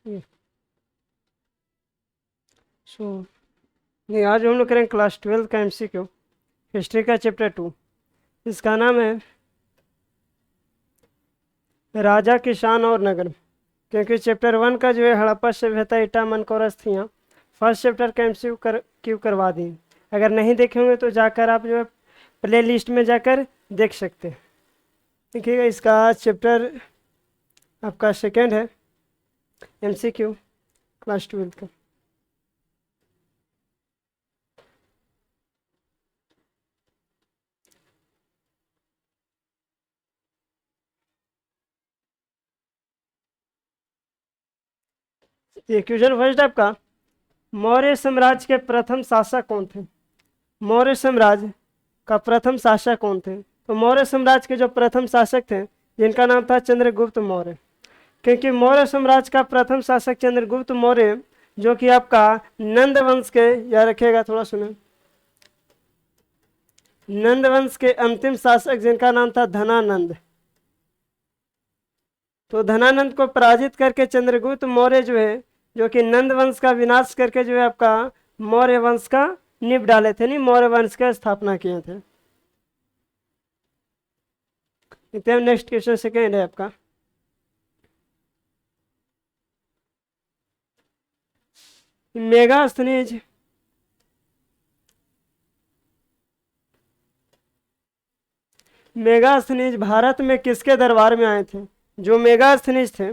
सो नहीं, आज हम लोग करेंगे क्लास 12 का एमसीक्यू, हिस्ट्री का चैप्टर 2। इसका नाम है राजा की शान और नगर। क्योंकि चैप्टर 1 का जो है हड़प्पा सभ्यता, ईटा, मनकौर अस्थियाँ, फर्स्ट चैप्टर का एमसीक्यू क्यू करवा दी। अगर नहीं देखे होंगे तो जाकर आप जो है प्ले लिस्ट में जाकर देख सकते हैं। देखिएगा, इसका चैप्टर आपका सेकेंड है एमसीक्यू क्लास 12 का। ये क्वेश्चन फर्स्ट आपका, मौर्य साम्राज्य के प्रथम शासक कौन थे? मौर्य साम्राज्य का प्रथम शासक कौन थे? तो मौर्य साम्राज्य के जो प्रथम शासक थे जिनका नाम था चंद्रगुप्त मौर्य। क्योंकि मौर्य साम्राज्य का प्रथम शासक चंद्रगुप्त मौर्य, जो कि आपका नंद वंश के, याद रखिएगा थोड़ा सुने, नंद वंश के अंतिम शासक जिनका नाम था धनानंद। तो धनानंद को पराजित करके चंद्रगुप्त मौर्य जो है, जो कि नंद वंश का विनाश करके जो है आपका मौर्य वंश का नींव डाले थे, नहीं मौर्य वंश का स्थापना किए थे। नेक्स्ट क्वेश्चन सेकेंड है आपका, मेगास्थनीज मेगास्थनीज भारत में किसके दरबार में आए थे? जो मेगास्थनीज थे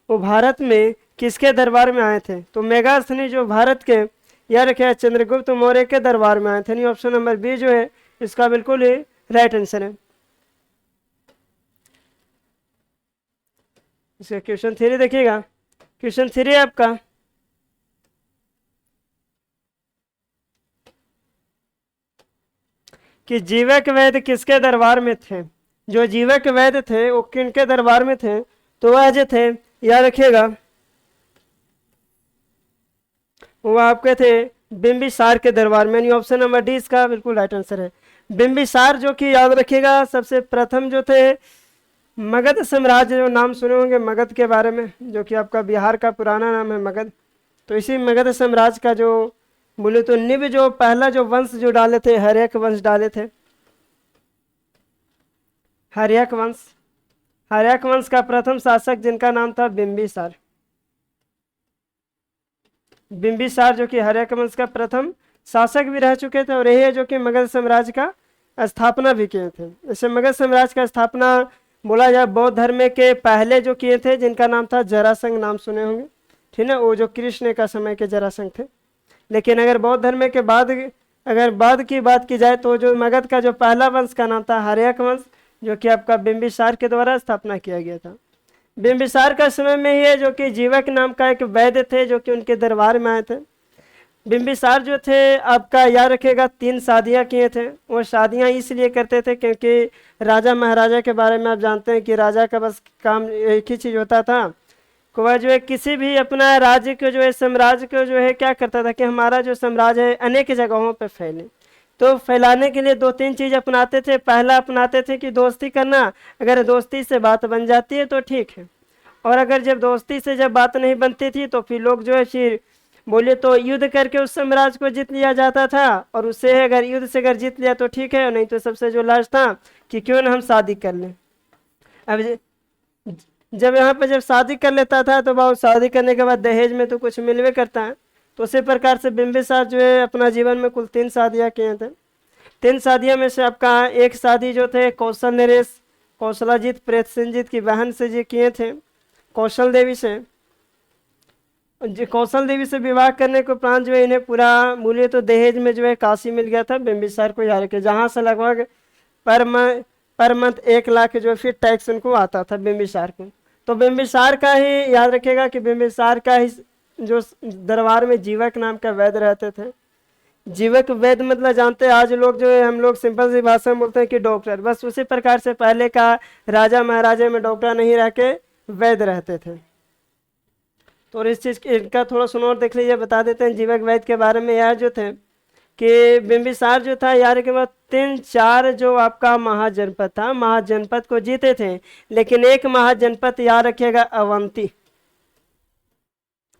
वो भारत में किसके दरबार में आए थे? तो मेगास्थनीज जो भारत के, याद रखिए, चंद्रगुप्त मौर्य के दरबार में आए थे। नहीं, ऑप्शन नंबर बी जो है इसका बिल्कुल ही राइट आंसर है। इसका क्वेश्चन 3 देखिएगा, क्वेश्चन 3 है आपका, कि जीवक वैद्य किसके दरबार में थे? जो जीवक वैद्य थे वो किनके दरबार में थे? तो वह जो थे, याद रखिएगा, वो आपके थे बिंबिसार के दरबार में। ऑप्शन नंबर डी इसका बिल्कुल राइट आंसर है। बिंबिसार जो कि याद रखिएगा सबसे प्रथम जो थे मगध साम्राज्य, जो नाम सुने होंगे मगध के बारे में, जो कि आपका बिहार का पुराना नाम है मगध। तो इसी मगध साम्राज्य का जो बोले तो निब, जो पहला जो वंश जो डाले थे, हर्यक वंश डाले थे, हर्यक वंश। हर्यक वंश का प्रथम शासक जिनका नाम था बिंबिसार। बिंबिसार जो कि हर्यक वंश का प्रथम शासक भी रह चुके थे, और यही है जो कि मगध साम्राज्य का स्थापना भी किए थे। जैसे मगध साम्राज्य का स्थापना बोला जाए बौद्ध धर्म के पहले जो किए थे, जिनका नाम था जरासंध, नाम सुने होंगे, ठीक है, वो जो कृष्ण का समय के जरासंध थे। लेकिन अगर बौद्ध धर्म के बाद, अगर बाद की बात की जाए तो जो मगध का जो पहला वंश का नाम था हर्यक वंश, जो कि आपका बिंबिसार के द्वारा स्थापना किया गया था। बिंबिसार का समय में ही है जो कि जीवक नाम का एक वैद्य थे जो कि उनके दरबार में आए थे। बिंबिसार जो थे आपका, याद रखेगा, 3 शादियाँ किए थे। वो शादियाँ इसलिए करते थे क्योंकि राजा महाराजा के बारे में आप जानते हैं कि राजा का बस काम एक ही चीज़ होता था कि वह जो है किसी भी अपना राज्य को जो है, साम्राज्य को जो है क्या करता था कि हमारा जो साम्राज्य है अनेक जगहों पर फैले। तो फैलाने के लिए 2-3 चीज़ अपनाते थे। पहला अपनाते थे कि दोस्ती करना, अगर दोस्ती से बात बन जाती है तो ठीक है, और अगर जब दोस्ती से जब बात नहीं बनती थी तो फिर लोग जो है फिर बोले तो युद्ध करके उस साम्राज्य को जीत लिया जाता था, और उससे अगर युद्ध से अगर जीत लिया तो ठीक है, नहीं तो सबसे जो लास्ट था कि क्यों ना हम शादी कर लें। अब जब यहाँ पे जब शादी कर लेता था तो बहुत, शादी करने के बाद दहेज में तो कुछ मिलवे करता है। तो उसी प्रकार से बिंबिसार जो है अपना जीवन में कुल 3 शादियाँ किए थे। 3 शादियों में से आपका एक शादी जो थे कौशल नरेश, कौशलाजीत प्रेतसेनजीत की बहन से जी किए थे, कौशल देवी से। कौशल देवी से विवाह करने के उपरांत जो है इन्हें पूरा मूल्य तो दहेज में जो है काशी मिल गया था बिंबिसार को, याद रखे, जहाँ से लगभग पर मंथ 1 लाख जो फिर टैक्स उनको आता था बिंबिसार को। तो बिंबिसार का ही याद रखेगा कि बिंबिसार का ही जो दरबार में जीवक नाम का वैद्य रहते थे। जीवक वैद्य मतलब जानते हैं आज लोग जो है, हम लोग सिंपल सी भाषा में बोलते हैं कि डॉक्टर, बस उसी प्रकार से पहले का राजा महाराजा में डॉक्टर नहीं रह के वैद्य रहते थे। तो इस चीज़ इनका थोड़ा सुनो और देख लीजिए, बता देते हैं जीवक वैद्य के बारे में। यार जो थे कि बिंबिसार जो था यार के बाद 3-4 जो आपका महाजनपद था, महाजनपद को जीते थे, लेकिन एक महाजनपद याद रखिएगा अवंती।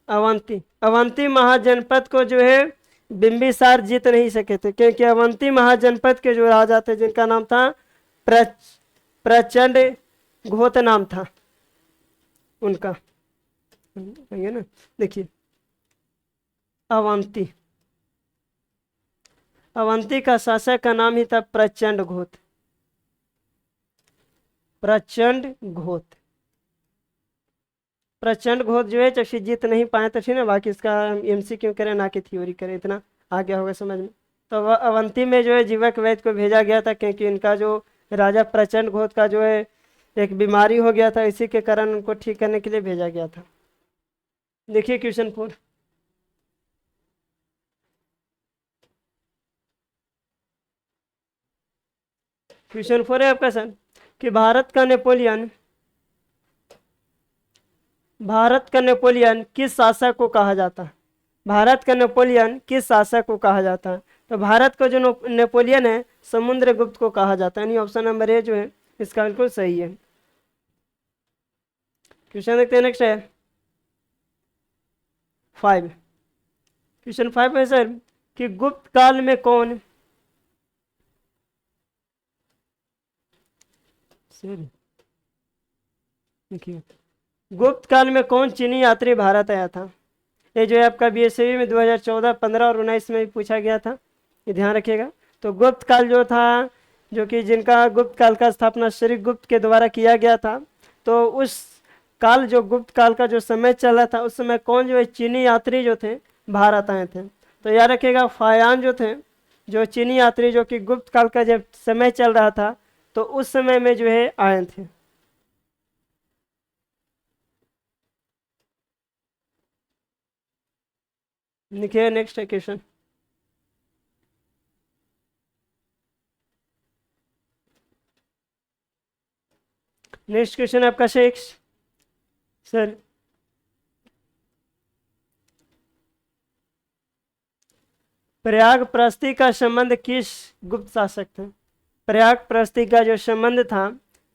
अवंती, अवंती महाजनपद को जो है बिंबिसार जीत नहीं सके थे, क्योंकि अवंती महाजनपद के जो राजा थे जिनका नाम था प्रचंड घोत नाम था उनका, है ना। देखिए अवंती, अवंती का शासक का नाम ही था प्रचंड घोत, प्रचंड घोत। प्रचंड घोत जो है चक्षु जीत नहीं पाए तो ठीक है, बाकी इसका एमसीक्यू करें ना कि थ्योरी करें, इतना आ गया होगा समझ में। तो वह अवंती में जो है जीवक वैद्य को भेजा गया था, क्योंकि इनका जो राजा प्रचंड घोत का जो है एक बीमारी हो गया था, इसी के कारण उनको ठीक करने के लिए भेजा गया था। देखिए क्वेश्चन 4, क्वेश्चन 4 है आपका सर कि भारत का नेपोलियन किस शासक को कहा जाता है? भारत का नेपोलियन किस शासक को कहा जाता है? तो भारत का जो नेपोलियन है समुद्रगुप्त को कहा जाता है, यानी ऑप्शन नंबर ए जो है इसका बिल्कुल सही है। क्वेश्चन देखते हैं नेक्स्ट है 5, क्वेश्चन 5 है सर कि गुप्त काल में कौन देखिए गुप्त काल में कौन चीनी यात्री भारत आया था? ये जो है आपका बीएसवी में 2014, 15 और 19 में भी पूछा गया था, ये ध्यान रखिएगा। तो गुप्त काल जो था, जो कि जिनका गुप्त काल का स्थापना श्री गुप्त के द्वारा किया गया था, तो उस काल जो गुप्त काल का जो समय चल रहा था उस समय कौन जो है चीनी यात्री जो थे भारत आए थे? तो याद रखिएगा फायान जो थे, जो चीनी यात्री जो कि गुप्त काल का जब समय चल रहा था तो उस समय में जो है आए थे। देखिए नेक्स्ट क्वेश्चन, नेक्स्ट क्वेश्चन आपका 6 सर, प्रयाग प्रस्ती का संबंध किस गुप्त शासक थे? प्रयाग प्रस्ती का जो संबंध था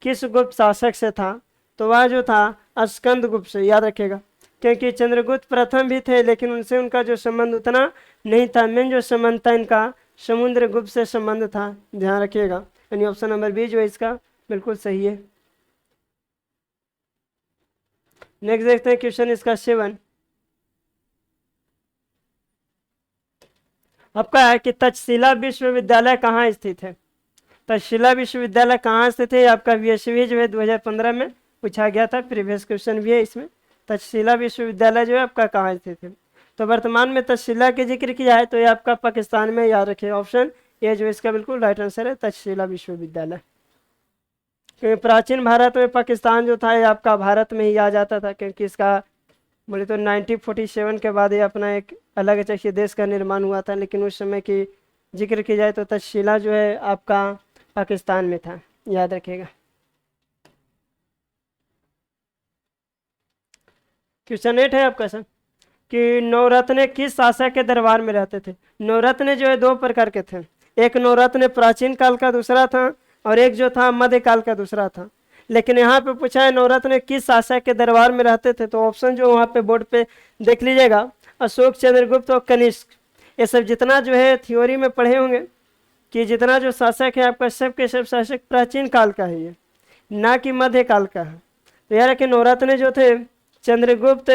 किस गुप्त शासक से था? तो वह जो था स्कंद गुप्त से, याद रखिएगा, क्योंकि चंद्रगुप्त प्रथम भी थे लेकिन उनसे उनका जो संबंध उतना नहीं था। मेन जो संबंध था इनका समुद्रगुप्त से संबंध था, ध्यान रखिएगा, यानी ऑप्शन नंबर बी जो है इसका बिल्कुल सही है। नेक्स्ट देखते हैं क्वेश्चन इसका 7, आपका है कि तक्षशिला विश्वविद्यालय कहाँ स्थित है? तक्षशिला विश्वविद्यालय कहाँ स्थित है? आपका बीएसवी जो है 2015 में पूछा गया था, प्रीवियस क्वेश्चन भी है इसमें। तक्षशिला विश्वविद्यालय जो है आपका कहाँ स्थित है? तो वर्तमान में तक्षशिला के जिक्र किया है तो ये आपका पाकिस्तान में, याद रखिए ऑप्शन ये जो इसका बिल्कुल राइट आंसर है तक्षशिला विश्वविद्यालय। क्योंकि प्राचीन भारत में पाकिस्तान जो था ये आपका भारत में ही आ जाता था, क्योंकि इसका बोले तो 1947 के बाद ये अपना एक अलग चक्षु देश का निर्माण हुआ था, लेकिन उस समय की जिक्र की जाए तो तक्षशिला जो है आपका पाकिस्तान में था, याद रखिएगा। क्वेश्चन 8 है आपका सर कि नवरत्न किस शासक के दरबार में रहते थे? नवरत्न जो है 2 प्रकार के थे, एक नवरत्न प्राचीन काल का दूसरा था, और एक जो था मध्यकाल का दूसरा था। लेकिन यहाँ पे पूछा है नवरत्न किस शासक के दरबार में रहते थे, तो ऑप्शन जो वहाँ पे बोर्ड पे देख लीजिएगा, अशोक, चंद्रगुप्त और कनिष्क। ये सब जितना जो है थ्योरी में पढ़े होंगे कि जितना जो शासक है आपका सब के सब शासक प्राचीन काल का है, ये ना कि मध्यकाल का है। तो यार कि नवरत्न जो थे चंद्रगुप्त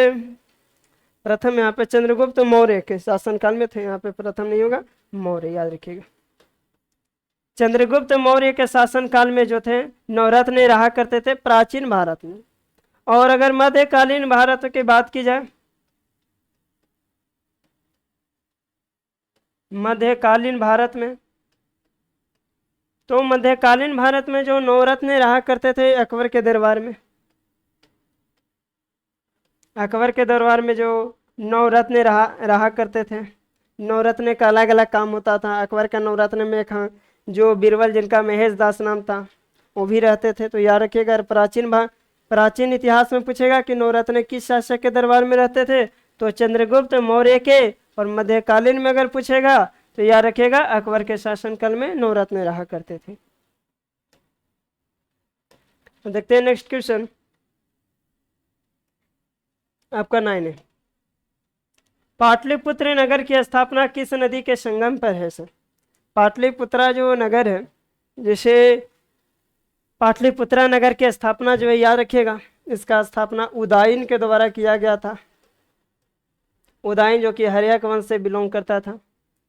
प्रथम, यहाँ पे चंद्रगुप्त मौर्य के शासनकाल में थे, यहाँ पे प्रथम नहीं होगा मौर्य, याद रखिएगा। चंद्रगुप्त मौर्य के शासनकाल में जो थे नवरत्न रहा करते थे प्राचीन भारत में। और अगर मध्यकालीन भारत की बात की जाए, मध्यकालीन भारत में, तो मध्यकालीन भारत में जो नवरत्न रहा करते थे अकबर के दरबार में, अकबर के दरबार में जो नवरत्न रहा करते थे, नवरत्न का अलग अलग काम होता था। अकबर का नवरत्न में एक जो बीरबल जिनका महेश दास नाम था वो भी रहते थे। तो याद रखिएगा प्राचीन इतिहास में पूछेगा कि नवरत्न किस शासक के दरबार में रहते थे, तो चंद्रगुप्त मौर्य के। और मध्यकालीन में अगर पूछेगा तो याद रखिएगा अकबर के शासनकाल में नवरत्न रहा करते थे। तो देखते हैं नेक्स्ट क्वेश्चन आपका 9 है पाटलिपुत्र नगर की स्थापना किस नदी के संगम पर है सर? पाटलिपुत्रा जो नगर है, जैसे पाटलिपुत्रा नगर की स्थापना जो है याद रखिएगा, इसका स्थापना उदाइन के द्वारा किया गया था। उदाइन जो कि हर्यक वंश से बिलोंग करता था,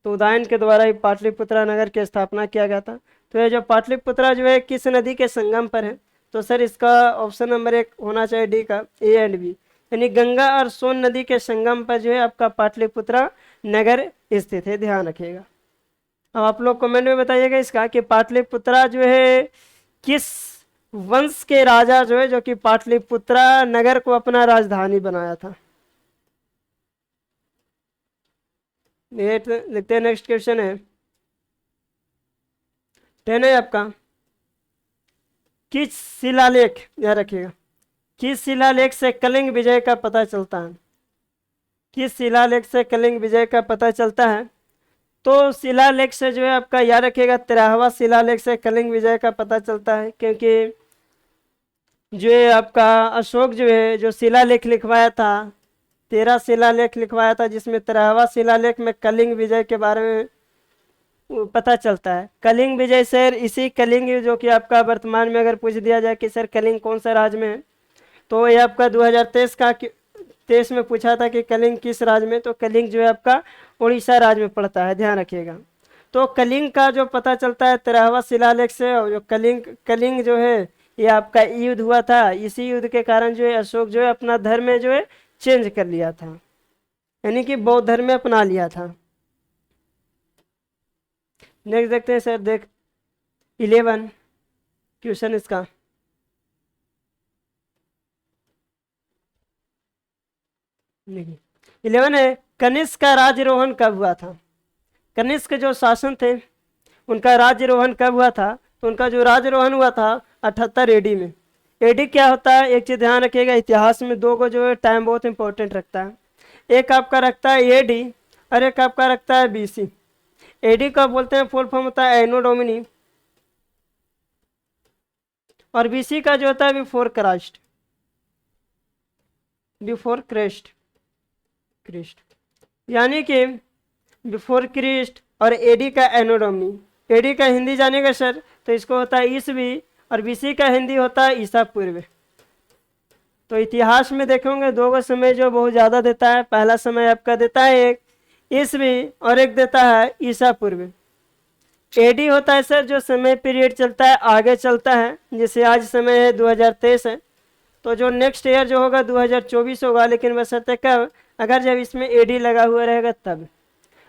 तो उदाइन के द्वारा ही पाटलिपुत्रा नगर की स्थापना किया गया था। तो ये जो पाटलिपुत्रा जो है किस नदी के संगम पर है? तो सर इसका ऑप्शन नंबर 1 होना चाहिए, डी का, ए एंड बी, यानी गंगा और सोन नदी के संगम पर जो है आपका पाटलिपुत्रा नगर स्थित है, ध्यान रखिएगा। अब आप लोग कमेंट में बताइएगा इसका कि पाटलिपुत्रा जो है किस वंश के राजा जो है जो कि पाटलिपुत्रा नगर को अपना राजधानी बनाया था। देखते हैं, नेक्स्ट क्वेश्चन है 10 है आपका, किस शिलालेख, याद रखिएगा, किस शिलालेख से कलिंग विजय का पता चलता है? किस शिलालेख से कलिंग विजय का पता चलता है? तो शिलालेख से जो है आपका याद रखिएगा 13वां शिलालेख से कलिंग विजय का पता चलता है, क्योंकि जो है आपका अशोक जो है जो शिलालेख लिखवाया था, 13 शिलालेख लिखवाया था, जिसमें 13वां शिलालेख में कलिंग विजय के बारे में पता चलता है। कलिंग विजय सर इसी कलिंग जो कि आपका वर्तमान में अगर पूछ दिया जाए कि सर कलिंग कौन सा राज्य में है, तो ये आपका 2023 में पूछा था कि कलिंग किस राज्य में, तो कलिंग जो है आपका उड़ीसा राज्य में पड़ता है, ध्यान रखिएगा। तो कलिंग का जो पता चलता है 13वां शिलालेख से, और जो कलिंग जो है ये आपका युद्ध हुआ था, इसी युद्ध के कारण जो है अशोक जो है अपना धर्म में जो है चेंज कर लिया था, यानी कि बौद्ध धर्म में अपना लिया था। नेक्स्ट देखते हैं सर, 11 क्वेश्चन इसका, नहीं 11 है, कनिष्क का राज्यरोहण कब हुआ था? कनिष्क जो शासन थे उनका राज्यरोहण कब हुआ था? तो उनका जो राज्यरोहण हुआ था 78 एडी में। एडी क्या होता है, एक चीज ध्यान रखिएगा, इतिहास में दो को जो है टाइम बहुत इंपॉर्टेंट रखता है। एक आपका रखता है एडी और एक आपका रखता है बीसी। एडी का बोलते हैं फुल फॉर्म होता है एनो डोमिनी, और बीसी का जो होता है बिफोर क्राइस्ट, बिफोर क्रिस्ट, यानी कि बिफोर क्रिस्ट, और एडी का एनो डोमिनी। एडी का हिंदी जानेगा सर तो इसको होता है ईसवी, और बीसी का हिंदी होता है ईसा पूर्व। तो इतिहास में देखेंगे दो का समय जो बहुत ज़्यादा देता है, पहला समय आपका देता है एक ईसवी और एक देता है ईसा पूर्व। एडी होता है सर जो समय पीरियड चलता है आगे चलता है, जैसे आज समय है 2023 है, तो जो नेक्स्ट ईयर जो होगा 2024 होगा, लेकिन बशर्ते कब, अगर जब इसमें एडी लगा हुआ रहेगा तब।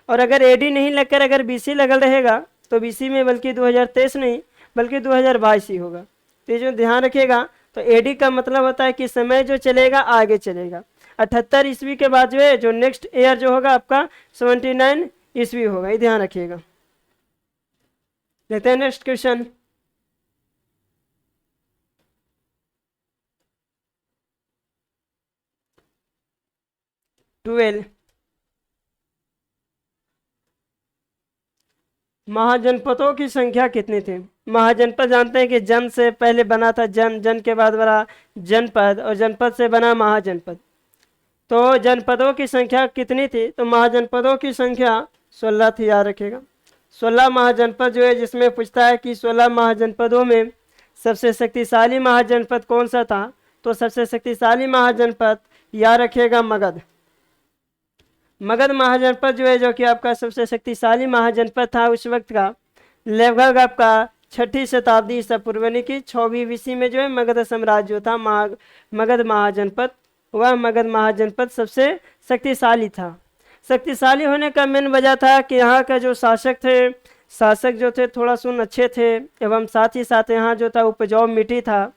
और अगर एडी नहीं लगकर अगर बीसी लगल रहेगा तो बीसी में बल्कि 2023 नहीं बल्कि 2022 ही होगा। तो ये जो ध्यान रखिएगा, तो एडी का मतलब होता है कि समय जो चलेगा आगे चलेगा। 78 ईस्वी के बाद जो है जो नेक्स्ट ईयर जो होगा आपका 79 ईस्वी होगा, ये ध्यान रखिएगा। देखते हैं नेक्स्ट क्वेश्चन, ट्वेल्व, महाजनपदों की संख्या कितनी थी? महाजनपद जानते हैं कि जन से पहले बना था जन, जन के बाद बना जनपद, और जनपद से बना महाजनपद। तो जनपदों की संख्या कितनी थी? तो महाजनपदों की संख्या 16 थी, याद रखिएगा। 16 महाजनपद जो है, जिसमें पूछता है कि 16 महाजनपदों में सबसे शक्तिशाली महाजनपद कौन सा था? तो सबसे शक्तिशाली महाजनपद याद रखिएगा मगध। मगध महाजनपद जो है जो कि आपका सबसे शक्तिशाली महाजनपद था उस वक्त का, लगभग आपका 6ठी शताब्दी ईसा पूर्व यानी कि 6वीं BC में जो है मगध साम्राज्य जो था मगध महाजनपद, वह मगध महाजनपद सबसे शक्तिशाली था। शक्तिशाली होने का मेन वजह था कि यहाँ का जो शासक जो थे थोड़ा सुन अच्छे थे, एवं साथ ही साथ यहाँ जो था उपजाऊ मिट्टी था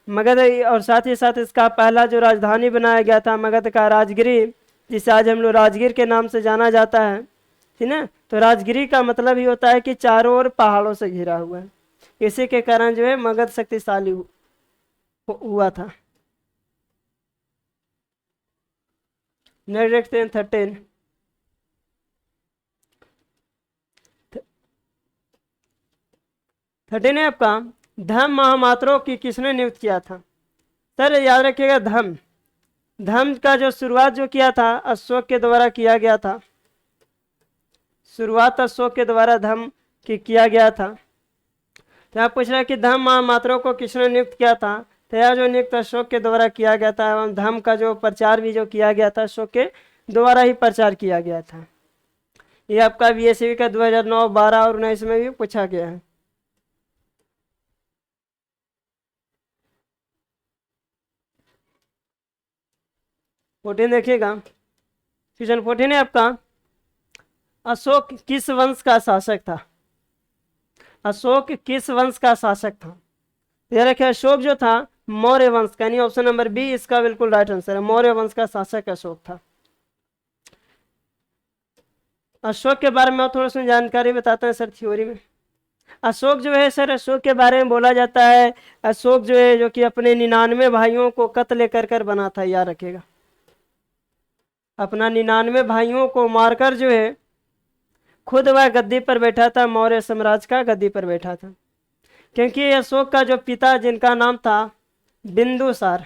मगध, और साथ ही साथ इसका पहला जो राजधानी बनाया गया था मगध का राजगिरी, जिसे आज हम लोग राजगीर के नाम से जाना जाता है, ठीक ना। तो राजगिरी का मतलब ही होता है कि चारों ओर पहाड़ों से घिरा हुआ है, इसी के कारण जो है मगध शक्तिशाली हुआ था। नेक्स्ट देखते हैं 13, है आपका धम्म महामात्रों की किसने नियुक्त किया था? सर याद रखिएगा धर्म का जो शुरुआत जो किया था अशोक के द्वारा किया गया था, शुरुआत अशोक के द्वारा धर्म की किया गया था। तो यहाँ पूछ रहा है कि धर्म महामात्रों को किसने नियुक्त किया था, तो यह जो नियुक्त अशोक के द्वारा किया गया था एवं धर्म का जो प्रचार भी जो किया गया था अशोक के द्वारा ही प्रचार किया गया था। ये आपका बीएसवी का 2009, 12 और 19 में भी पूछा गया है। फोर्टीन देखिएगा, क्वेश्चन 14 है आपका, अशोक किस वंश का शासक था? अशोक किस वंश का शासक था? याद रखिए अशोक जो था मौर्य वंश का, यानी ऑप्शन नंबर बी इसका बिल्कुल राइट आंसर है, मौर्य वंश का शासक अशोक था। अशोक के बारे में और थोड़ा सा जानकारी बताते हैं सर थ्योरी में। अशोक जो है सर, अशोक के बारे में बोला जाता है, अशोक जो है जो कि अपने 99 भाइयों को कत्ल कर बना था, याद रखिएगा, अपना 99 भाइयों को मारकर जो है खुद वह गद्दी पर बैठा था, मौर्य साम्राज्य का गद्दी पर बैठा था। क्योंकि अशोक का जो पिता जिनका नाम था बिंदुसार,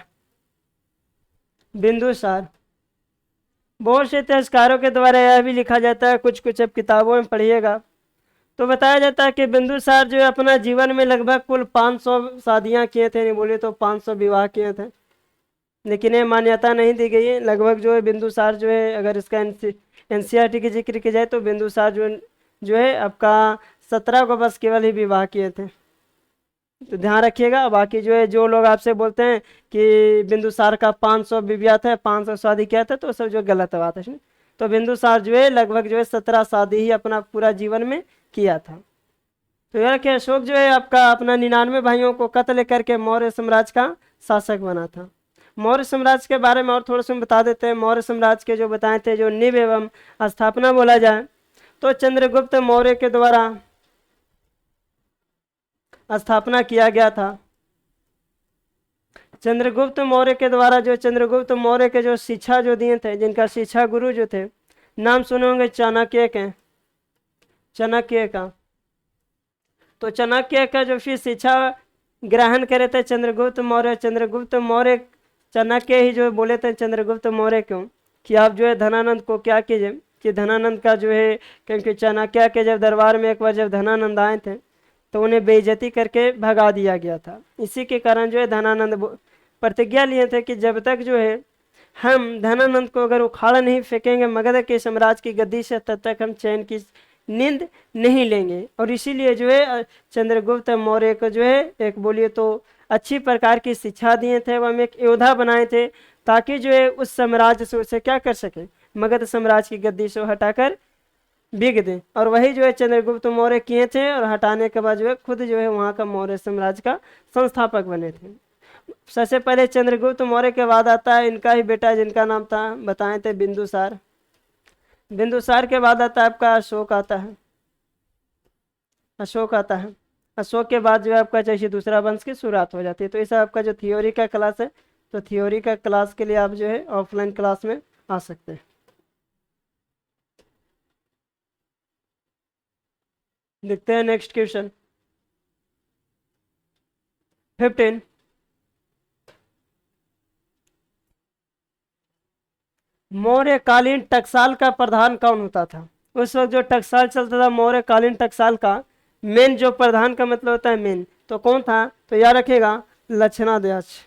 बिंदुसार, बहुत से इतिहासकारों के द्वारा यह भी लिखा जाता है, कुछ कुछ अब किताबों में पढ़िएगा तो बताया जाता है कि बिंदुसार जो है अपना जीवन में लगभग कुल 500 शादियां किए थे, नहीं बोले तो 500 विवाह किए थे, लेकिन ये मान्यता नहीं दी गई है। लगभग जो है बिंदुसार जो है, अगर इसका एनसीईआरटी की जिक्र की जाए तो बिंदुसार जो है आपका 17 को बस केवल ही विवाह किए थे, तो ध्यान रखिएगा। बाकी जो है जो लोग आपसे बोलते हैं कि बिंदुसार का 500 विवाह था, 500 शादी किया था, तो सब जो गलत बात है। तो बिंदुसार जो है लगभग जो है 17 शादी ही अपना पूरा जीवन में किया था। तो यह कि अशोक जो है आपका अपना 99 भाइयों को कत्ल करके मौर्य साम्राज्य का शासक बना था। मौर्य साम्राज्य के बारे में और थोड़ा सा बता देते हैं। मौर्य साम्राज्य के जो बताए थे, जो नींव एवं स्थापना बोला जाए तो चंद्रगुप्त मौर्य के द्वारा स्थापना किया गया था। चंद्रगुप्त मौर्य के द्वारा जो चंद्रगुप्त मौर्य के जो शिक्षा जो दिए थे, जिनका शिक्षा गुरु जो थे, नाम सुने होंगे चाणक्य के, चाणक्य का। तो चाणक्य का जो फिर शिक्षा ग्रहण करे थे चंद्रगुप्त मौर्य, चंद्रगुप्त मौर्य चाणक्य ही जो बोले थे चंद्रगुप्त मौर्य क्यों कि आप जो है धनानंद को क्या कीजिए, कि धनानंद का जो है, क्योंकि चाणक्य के जब दरबार में एक बार जब धनानंद आए थे तो उन्हें बेइज्जती करके भगा दिया गया था। इसी के कारण जो है धनानंद प्रतिज्ञा लिए थे कि जब तक जो है हम धनानंद को अगर उखाड़ नहीं फेंकेंगे मगध के साम्राज्य की गद्दी से, तब तक हम चैन की नींद नहीं लेंगे। और इसीलिए जो है चंद्रगुप्त मौर्य को जो है एक बोलिए तो अच्छी प्रकार की शिक्षा दिए थे, वह एक योद्धा बनाए थे, ताकि जो है उस साम्राज्य से उसे क्या कर सके, मगध साम्राज्य की गद्दी से हटाकर बिग दे। और वही जो है चंद्रगुप्त मौर्य किए थे, और हटाने के बाद जो है खुद जो है वहाँ का मौर्य साम्राज्य का संस्थापक बने थे। सबसे पहले चंद्रगुप्त मौर्य के बाद आता है इनका ही बेटा, जिनका नाम था बताए थे बिंदुसार। बिंदुसार के बाद आता है आपका अशोक आता है, अशोक आता है। अशोक के बाद जो है आपका जैसे दूसरा वंश की शुरुआत हो जाती है। तो ऐसा आपका जो थियोरी का क्लास है, तो थियोरी का क्लास के लिए आप जो है ऑफलाइन क्लास में आ सकते हैं। देखते हैं नेक्स्ट क्वेश्चन 15। मौर्यकालीन टकसाल का प्रधान कौन होता था? उस वक्त जो टकसाल चलता था मौर्यकालीन टकसाल का मेन जो प्रधान का मतलब होता है मेन, तो कौन था? तो याद रखिएगा लक्षणाध्यक्ष,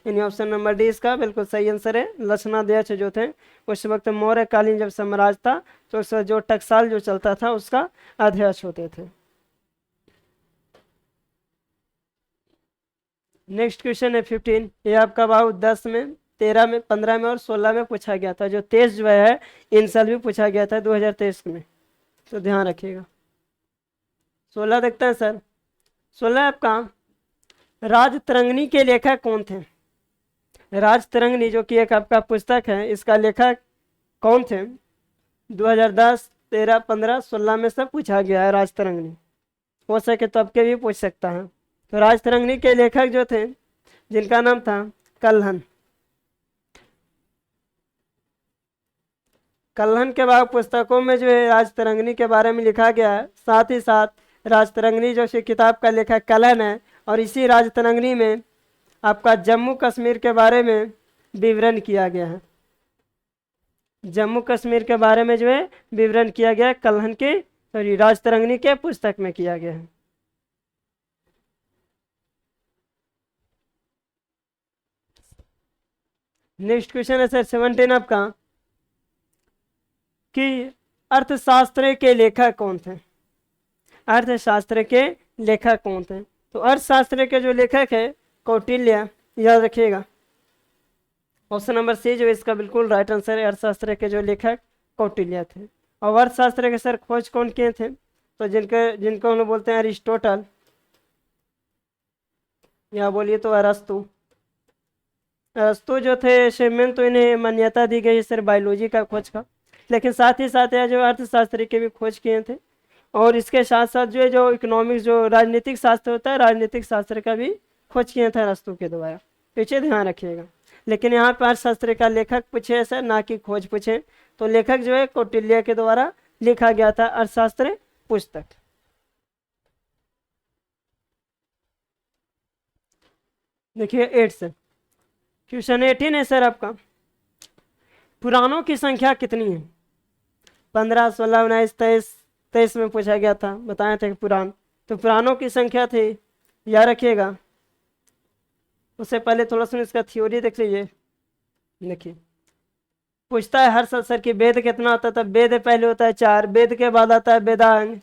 यानी ऑप्शन नंबर डी इसका बिल्कुल सही आंसर है। लक्षणाध्यक्ष जो थे उस वक्त मौर्यकालीन जब साम्राज्य था तो उस वक्त जो टकसाल जो चलता था उसका अध्यक्ष होते थे। नेक्स्ट क्वेश्चन है 15। ये आपका बाबू 10 में, 13 में, 15 में और 16 में पूछा गया था। जो 23 जो है इन साल भी पूछा गया था 2023 में, तो ध्यान रखिएगा। 16 देखते हैं सर। 16 आपका राजतरंगिणी के लेखक कौन थे? राजतरंगिणी जो कि एक आपका पुस्तक है, इसका लेखक कौन थे? 2010, 13, 15, 16 में सब पूछा गया है राजतरंगिणी। हो सके तो आपके भी पूछ सकता है। तो राजतरंगिणी के लेखक जो थे जिनका नाम था कल्हन। कल्हन के बाद पुस्तकों में जो है राजतरंगिणी के बारे में लिखा गया है। साथ ही साथ राजतरंगिणी जो है किताब का लेखक कल्हन है, और इसी राजतरंगिणी में आपका जम्मू कश्मीर के बारे में विवरण किया गया है। जम्मू कश्मीर के बारे में जो है विवरण किया गया है, कल्हन के सॉरी राजतरंगिणी के पुस्तक में किया गया है। नेक्स्ट क्वेश्चन है सर 17 आपका कि अर्थशास्त्र के लेखक कौन थे। अर्थशास्त्र के लेखक कौन थे? तो अर्थशास्त्र के जो लेखक है कौटिल्य, याद रखिएगा। ऑप्शन नंबर सी जो इसका बिल्कुल राइट आंसर है। अर्थशास्त्र के जो लेखक कौटिल्य थे। और अर्थशास्त्र के सर खोज कौन किए थे? तो जिनको हम लोग बोलते हैं अरिस्टोटल, या बोलिए तो अरस्तु। अरस्तु जो थे शेमेन, तो इन्हें मान्यता दी गई सर बायोलॉजी का खोज का, लेकिन साथ ही साथ यह जो अर्थशास्त्र के भी खोज किए थे। और इसके साथ साथ जो है जो इकोनॉमिक्स जो राजनीतिक शास्त्र होता है, राजनीतिक शास्त्र का भी खोज किया था अरस्तु के द्वारा। पीछे ध्यान रखिएगा। लेकिन यहाँ पर अर्थशास्त्र का लेखक पूछे सर, ना कि खोज पूछे। तो लेखक जो है कौटिल्य के द्वारा लिखा गया था अर्थशास्त्र पुस्तक। देखिए 8 से क्वेश्चन 18 है सर आपका, पुराणों की संख्या कितनी है? 15, 16, 19, 23 में पूछा गया था, बताया था कि पुराण। तो पुराणों की संख्या थी, याद रखिएगा। उससे पहले थोड़ा सा इसका थ्योरी देख लीजिए। देखिए पूछता है हर सर की वेद कितना होता था। वेद पहले होता है 4, वेद के बाद आता है वेदांग,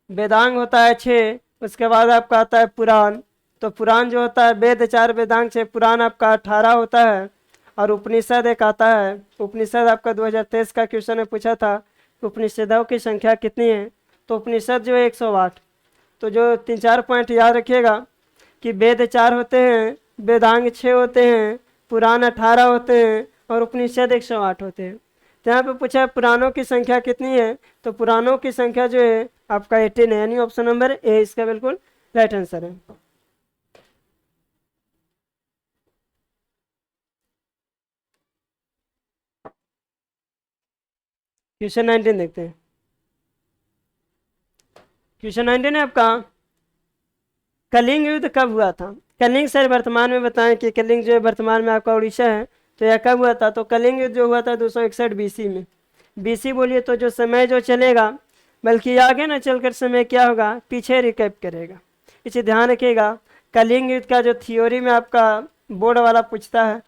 वेदांग होता है 6, उसके बाद आपका आता है पुराण। तो पुराण जो होता है वेद 4, वेदांग 6, पुराण आपका 18 होता है। और उपनिषद एक आता है। उपनिषद आपका 2023 का क्वेश्चन में पूछा था उपनिषदों की संख्या कितनी है? तो उपनिषद जो है 108। तो जो 3-4 पॉइंट याद रखिएगा कि वेद 4 होते हैं, वेदांग 6 होते हैं, पुराण 18 होते हैं और उपनिषद 108 होते हैं। तो यहाँ पे पूछा है पुराणों की संख्या कितनी है? तो पुराणों की संख्या जो है आपका 18 है, यानी ऑप्शन नंबर ए इसका बिल्कुल राइट आंसर है। क्वेश्चन 19 देखते हैं। क्वेश्चन 19 है आपका, कलिंग युद्ध कब हुआ था? कलिंग सर वर्तमान में बताएं कि कलिंग जो है वर्तमान में आपका उड़ीसा है, तो यह कब हुआ था? तो कलिंग युद्ध जो हुआ था 261 बीसी में। बीसी बोलिए तो जो समय जो चलेगा, बल्कि आगे ना चलकर समय क्या होगा, पीछे रिकैप करेगा। इसे ध्यान रखिएगा। कलिंग युद्ध का जो थ्योरी में आपका बोर्ड वाला पूछता है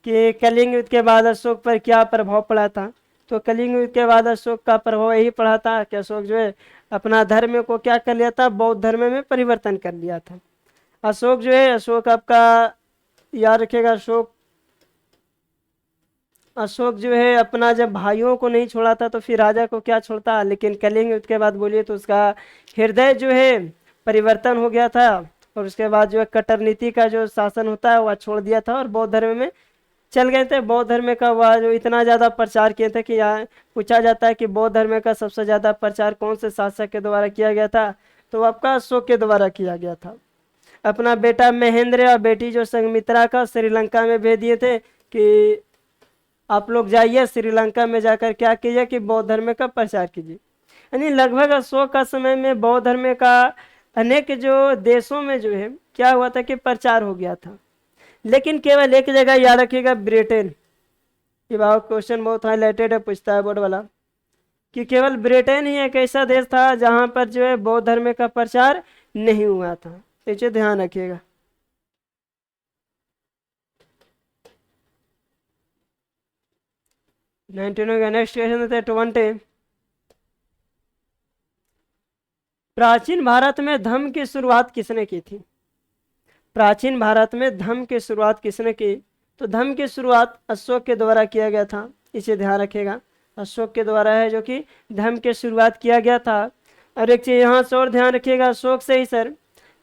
कि कलिंग युद्ध के बाद अशोक पर क्या प्रभाव पड़ा था, तो कलिंग युद्ध के बाद अशोक का प्रभाव यही पड़ा था कि अशोक जो है अपना धर्म को क्या कर लिया था, बौद्ध धर्म में परिवर्तन कर लिया था। अशोक जो है, अशोक आपका याद रखिएगा, अशोक जो है अपना जब भाइयों को नहीं छोड़ा था तो फिर राजा को क्या छोड़ता। लेकिन कलिंग युद्ध के बाद बोलिए तो उसका हृदय जो है परिवर्तन हो गया था, और उसके बाद जो है कट्टर नीति का जो शासन होता है वह छोड़ दिया था और बौद्ध धर्म में चल गए थे। बौद्ध धर्म का वह जो इतना ज़्यादा प्रचार किए थे कि यहाँ पूछा जाता है कि बौद्ध धर्म का सबसे ज़्यादा प्रचार कौन से शासक के द्वारा किया गया था? तो आपका अशोक के द्वारा किया गया था। अपना बेटा महेंद्र और बेटी जो संघमित्रा का श्रीलंका में भेज दिए थे कि आप लोग जाइए श्रीलंका में जाकर क्या कीजिए कि बौद्ध धर्म का प्रचार कीजिए। यानी लगभग अशोक का समय में बौद्ध धर्म का अनेक जो देशों में जो है क्या हुआ था कि प्रचार हो गया था। लेकिन केवल एक जगह याद रखिएगा, ब्रिटेन। ये बहुत क्वेश्चन बहुत हाईलाइटेड है, पूछता है बोर्ड वाला कि केवल ब्रिटेन ही एक ऐसा देश था जहां पर जो है बौद्ध धर्म का प्रचार नहीं हुआ था। इसे ध्यान रखिएगा। नेक्स्ट क्वेश्चन देते हैं 20। प्राचीन भारत में धम्म की शुरुआत किसने की थी? प्राचीन भारत में धम्म की शुरुआत किसने की? तो धम्म की शुरुआत अशोक के द्वारा किया गया था। इसे ध्यान रखिएगा, अशोक के द्वारा है जो कि धम्म की शुरुआत किया गया था। और एक चीज यहाँ से और ध्यान रखिएगा अशोक से ही सर,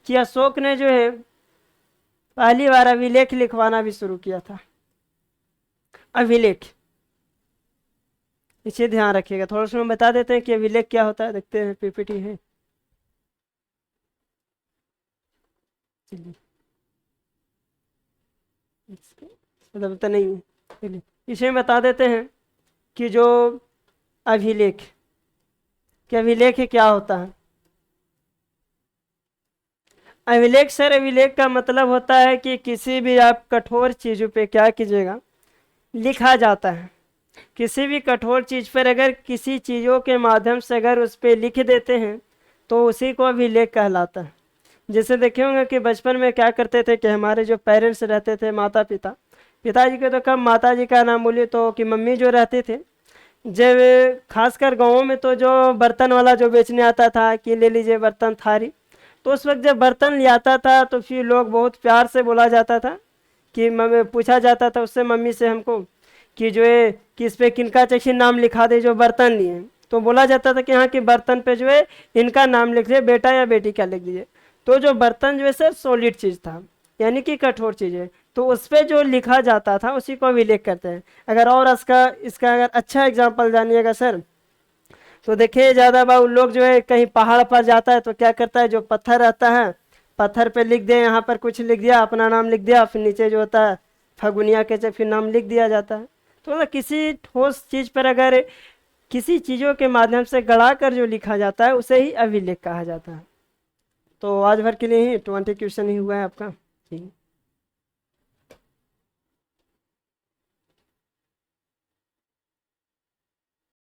कि अशोक ने जो है पहली बार अभिलेख लिखवाना भी शुरू किया था। अभिलेख, इसे ध्यान रखिएगा। थोड़ा सा हम बता देते हैं कि अभिलेख क्या होता है। देखते हैं, पीपीटी है। मतलब तो नहीं है, इसे बता देते हैं कि जो अभिलेख, कि अभिलेख क्या होता है। अभिलेख सर, अभिलेख का मतलब होता है कि किसी भी आप कठोर चीज़ों पे क्या कीजिएगा, लिखा जाता है। किसी भी कठोर चीज़ पर अगर किसी चीज़ों के माध्यम से अगर उस पर लिख देते हैं तो उसी को अभिलेख कहलाता है। जैसे देखे होंगे कि बचपन में क्या करते थे कि हमारे जो पेरेंट्स रहते थे, माता पिता, पिताजी के तो कम, माता जी का नाम बोलिए तो कि मम्मी जो रहते थे, जब खासकर गाँवों में तो जो बर्तन वाला जो बेचने आता था कि ले लीजिए बर्तन थारी, तो उस वक्त जब बर्तन ले आता था तो फिर लोग बहुत प्यार से बोला जाता था कि मम्मी, पूछा जाता था उससे मम्मी से हमको कि जो है कि इस पे किनका चाहिए नाम लिखा दे जो बर्तन लिए। तो बोला जाता था कि हाँ कि बर्तन पे जो है इनका नाम लिख दे, बेटा या बेटी का लिख दीजिए। तो जो बर्तन जो है सर सॉलिड चीज़ था, यानी कि कठोर चीज़ है, तो उस पर जो लिखा जाता था उसी को अभिलेख करते हैं। अगर और इसका अगर अच्छा एग्जाम्पल जानिएगा सर, तो देखिए ज़्यादा बाबू लोग जो है कहीं पहाड़ पर जाता है तो क्या करता है, जो पत्थर रहता है पत्थर पे लिख दे, यहाँ पर कुछ लिख दिया, अपना नाम लिख दिया, फिर नीचे जो होता है फगुनिया के फिर नाम लिख दिया जाता है। तो मतलब किसी ठोस चीज़ पर अगर किसी चीज़ों के माध्यम से गढ़ा कर जो लिखा जाता है उसे ही अभिलेख कहा जाता है। तो आज भर के लिए ही 20 क्वेश्चन ही हुआ है आपका। ठीक।